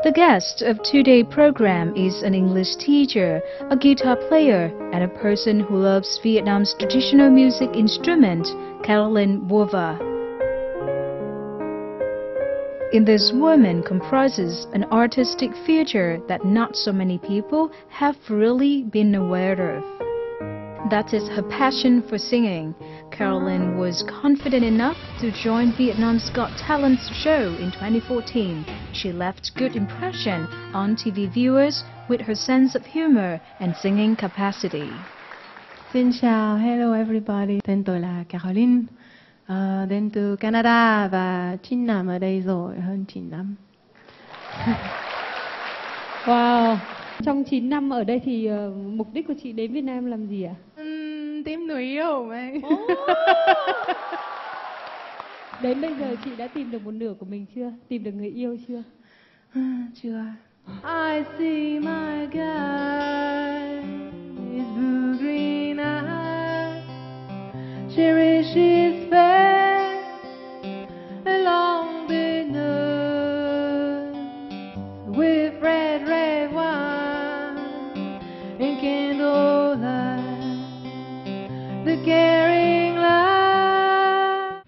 The guest of today's program is an English teacher, a guitar player, and a person who loves Vietnam's traditional music instrument, Boisvert. In this woman comprises an artistic future that not so many people have really been aware of. That is her passion for singing. Caroline was confident enough to join Vietnam's Got Talent show in 2014. She left good impression on TV viewers with her sense of humor and singing capacity. Xin chào, hello everybody. Tên tôi là Caroline, đến từ Canada và 9 năm ở đây rồi, hơn 9 năm. Wow, trong 9 năm ở đây thì mục đích của chị đến Việt Nam làm gì ạ? Tìm người yêu mà. Đến bây giờ chị đã tìm được một nửa của mình chưa? Tìm được người yêu chưa? Chưa. I see my guy, his blue green eyes, cherish his face along the nose with red wine and candlelight. The caring light.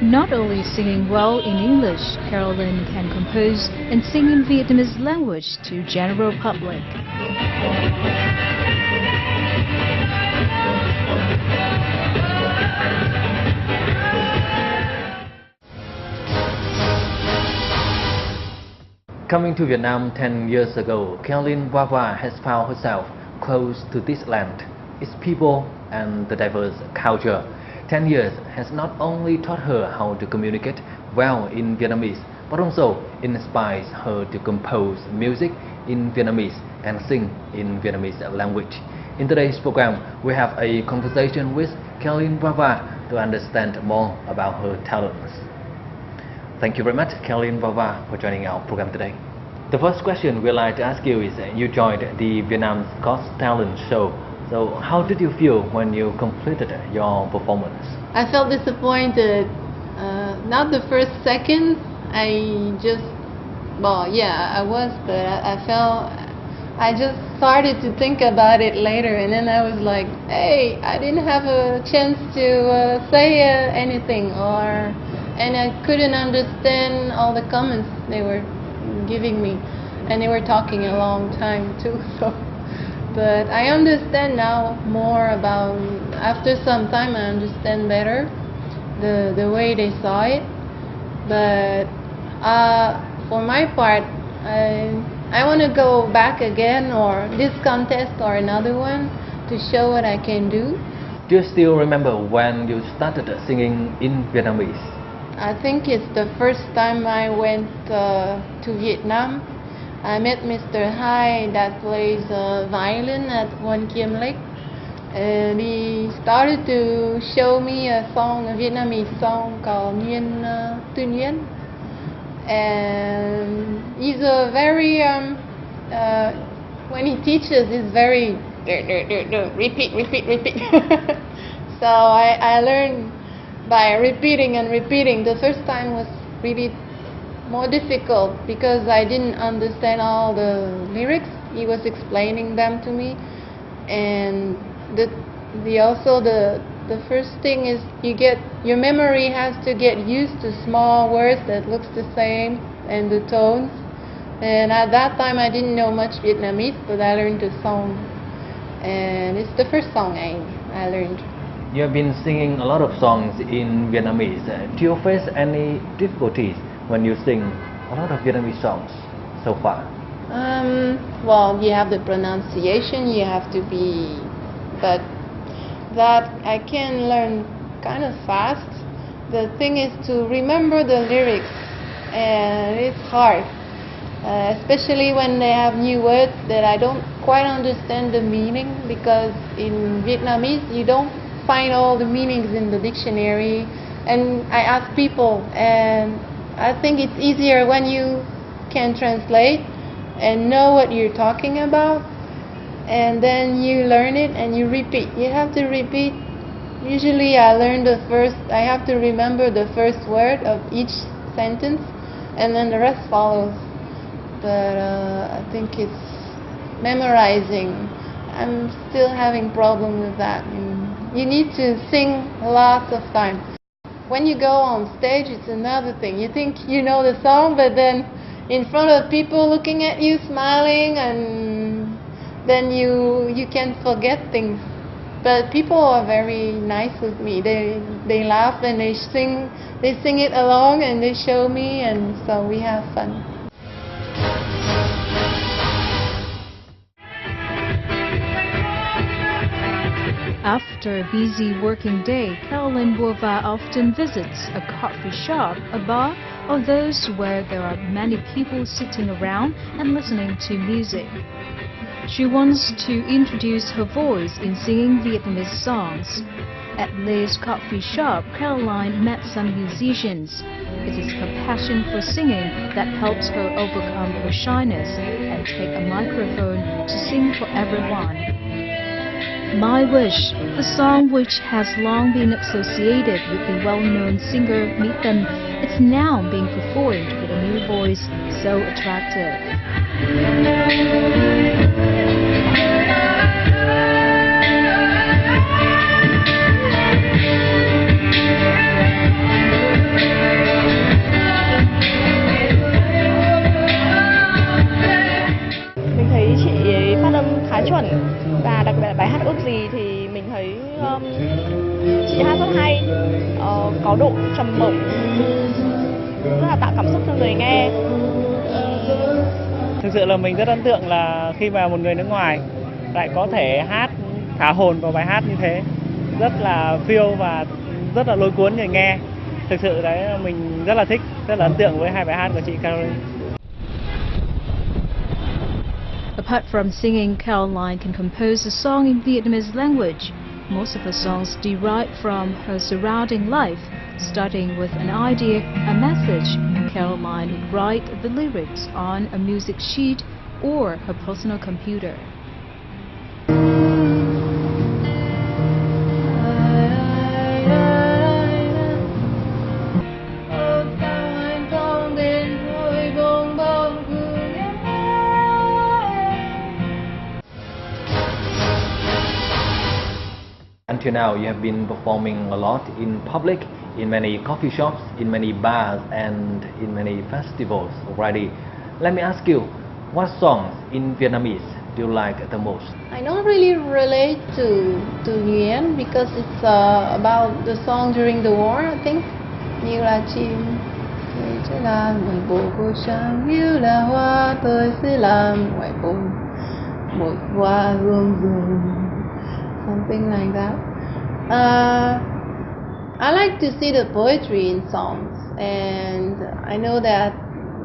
Not only singing well in English, Caroline can compose and sing in Vietnamese language to general public. Coming to Vietnam 10 years ago, Caroline Boisvert has found herself close to this land, its people and the diverse culture. 10 years has not only taught her how to communicate well in Vietnamese, but also inspires her to compose music in Vietnamese and sing in Vietnamese language. In today's program, we have a conversation with Caroline Boisvert to understand more about her talents. Thank you very much, Caroline Boisvert, for joining our program today. The first question we'd like to ask you is, you joined the Vietnam's Got Talent show. So how did you feel when you completed your performance? I felt disappointed. Not the first second. I was, but I just started to think about it later, and then I was like, hey, I didn't have a chance to say anything, and I couldn't understand all the comments they were giving me, and they were talking a long time too, so. But I understand now more about, after some time I understand better the way they saw it. But for my part, I want to go back again, or this contest or another one, to show what I can do. Do you still remember when you started singing in Vietnamese? I think it's the first time I went to Vietnam. I met Mr. Hai that plays violin at One Kiem Lake, and he started to show me a Vietnamese song called Nhin. And he's a very, when he teaches, he's very repeat. So I learned by repeating and repeating. The first time was really more difficult because I didn't understand all the lyrics. He was explaining them to me, and the first thing is your memory has to get used to small words that looks the same and the tones. And at that time I didn't know much Vietnamese, but I learned the song, and it's the first song I learned. You have been singing a lot of songs in Vietnamese. Do you face any difficulties when you sing a lot of Vietnamese songs so far? Well, you have the pronunciation, you have to be, but that I can learn kind of fast. The thing is to remember the lyrics, and it's hard, especially when they have new words that I don't quite understand the meaning, because in Vietnamese you don't find all the meanings in the dictionary, and I ask people, and I think it's easier when you can translate and know what you're talking about, and then you learn it and you repeat. You have to repeat. Usually I have to remember the first word of each sentence, and then the rest follows. But I think it's memorizing. I'm still having problem with that. You need to sing lots of times. When you go on stage, it's another thing. You think you know the song, but then in front of people looking at you, smiling, and then you can forget things. But people are very nice with me. They laugh and they sing it along and they show me, and so we have fun. After a busy working day, Caroline Boisvert often visits a coffee shop, a bar, or those where there are many people sitting around and listening to music. She wants to introduce her voice in singing Vietnamese songs. At this coffee shop, Caroline met some musicians. It is her passion for singing that helps her overcome her shyness and take a microphone to sing for everyone. My Wish, the song which has long been associated with the well-known singer Nhin, is now being performed with a new voice so attractive. Mình thấy chị ấy phát âm khá chuẩn và đặc biệt là bài hát Ước Gì thì mình thấy chị hát rất hay, có độ trầm bổng, rất là tạo cảm xúc cho người nghe. Thực sự là mình rất ấn tượng là khi mà một người nước ngoài lại có thể hát thả hồn vào bài hát như thế, rất là feel và rất là lôi cuốn người nghe. Thực sự đấy mình rất là thích, rất là ấn tượng với hai bài hát của chị Caroline. Apart from singing, Caroline can compose a song in Vietnamese language. Most of her songs derive from her surrounding life. Starting with an idea, a message, Caroline would write the lyrics on a music sheet or her personal computer. Until now, you have been performing a lot in public, in many coffee shops, in many bars, and in many festivals already. Let me ask you, what songs in Vietnamese do you like the most? I don't really relate to Nhin because it's about the song during the war, I think. Như là chim sẽ là ngoài bộ cô sáng, như là hoa tôi sẽ làm ngoài bộ một hoa rôm rôm, something like that. I like to see the poetry in songs, and I know that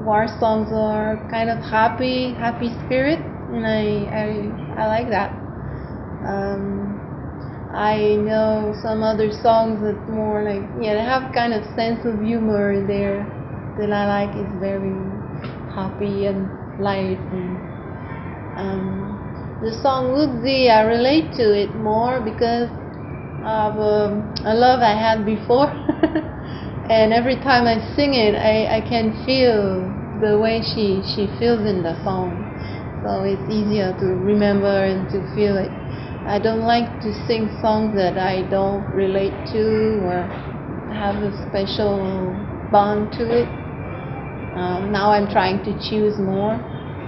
war songs are kind of happy spirit, and I like that. I know some other songs that more like, yeah, they have kind of sense of humor there that I like. It's very happy and light. And, the song Ước Gì, I relate to it more because of a love I had before. And every time I sing it, I can feel the way she feels in the song. So it's easier to remember and to feel it. I don't like to sing songs that I don't relate to or have a special bond to it. Now I'm trying to choose more.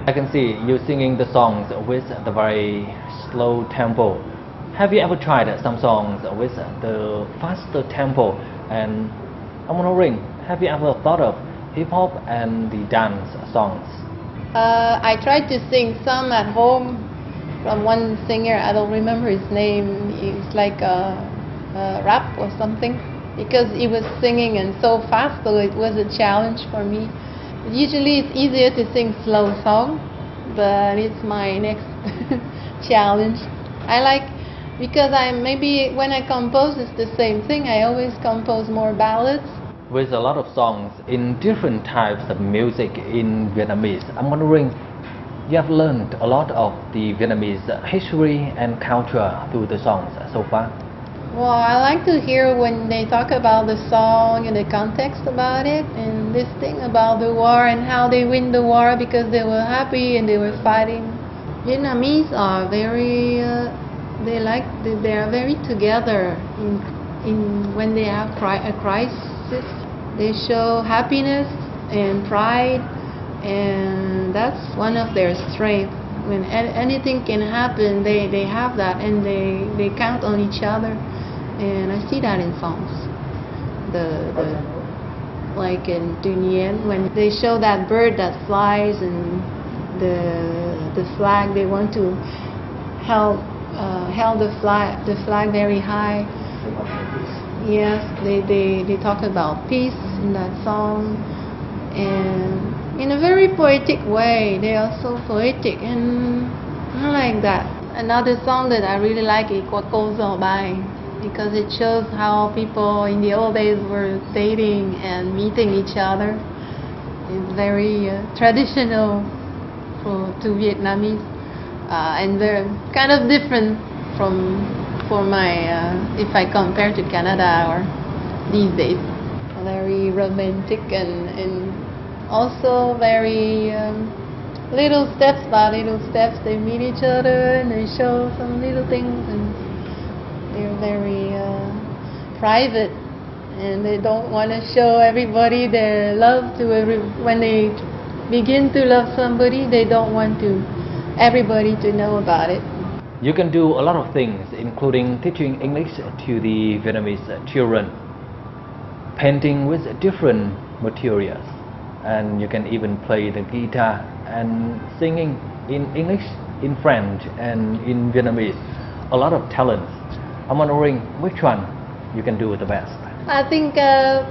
I can see you singing the songs with the very slow tempo. Have you ever tried some songs with the faster tempo? And I'm wondering, have you ever thought of hip-hop and the dance songs? I tried to sing some at home from one singer. I don't remember his name. It's like a rap or something, because he was singing and so fast, so it was a challenge for me. Usually it's easier to sing slow song, but it's my next challenge. I like, because maybe when I compose it's the same thing. I always compose more ballads. With a lot of songs in different types of music in Vietnamese, I'm wondering, you have learned a lot of the Vietnamese history and culture through the songs so far? Well, I like to hear when they talk about the song and the context about it, and this thing about the war and how they win the war because they were happy and they were fighting. Vietnamese are very, they are very together in when they have a crisis. They show happiness and pride, and that's one of their strengths. When anything can happen, they have that, and they count on each other. And I see that in songs. Like in Nhin, when they show that bird that flies and the flag, they want to held the flag very high. Yes, they talk about peace in that song, and in a very poetic way. They are so poetic, and I like that. Another song that I really like is Qua Cô Giò Bài, because it shows how people in the old days were dating and meeting each other. It's very traditional to Vietnamese, and they're kind of different for my if I compare to Canada or these days. Very romantic and also very little steps by little steps. They meet each other and they show some little things, and they're very private, and they don't want to show everybody their love to when they begin to love somebody, they don't want to everybody to know about it. You can do a lot of things, including teaching English to the Vietnamese children, painting with different materials, and you can even play the guitar and singing in English, in French, and in Vietnamese. A lot of talents. I'm wondering which one you can do the best. I think the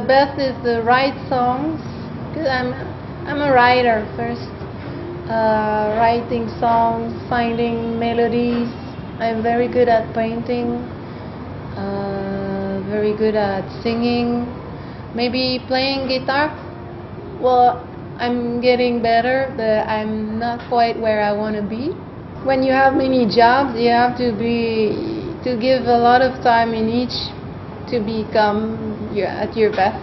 best is to write songs, because I'm a writer first. Writing songs, finding melodies. I'm very good at painting, very good at singing, maybe playing guitar. Well, I'm getting better, but I'm not quite where I want to be. When you have many jobs, you have to give a lot of time in each to become at your best.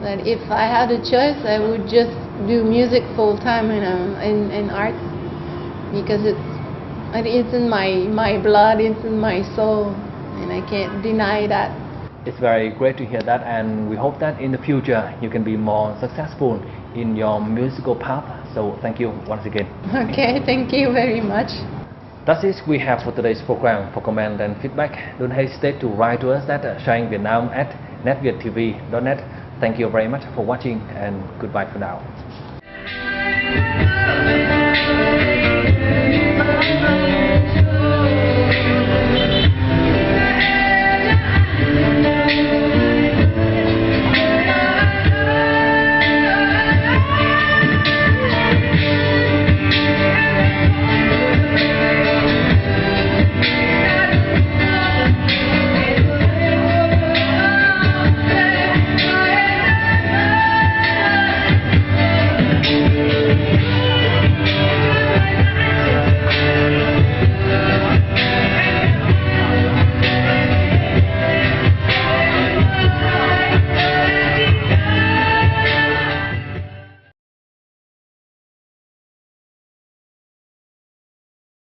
But if I had a choice, I would just do music full time in art, because it's in my blood, it's in my soul, and I can't deny that. It's very great to hear that, and we hope that in the future you can be more successful in your musical path. So thank you once again. Okay, thank you very much. That's it we have for today's program. For comment and feedback, don't hesitate to write to us at shangvietnam@netvietTV.net. Thank you very much for watching, and goodbye for now. Thank you.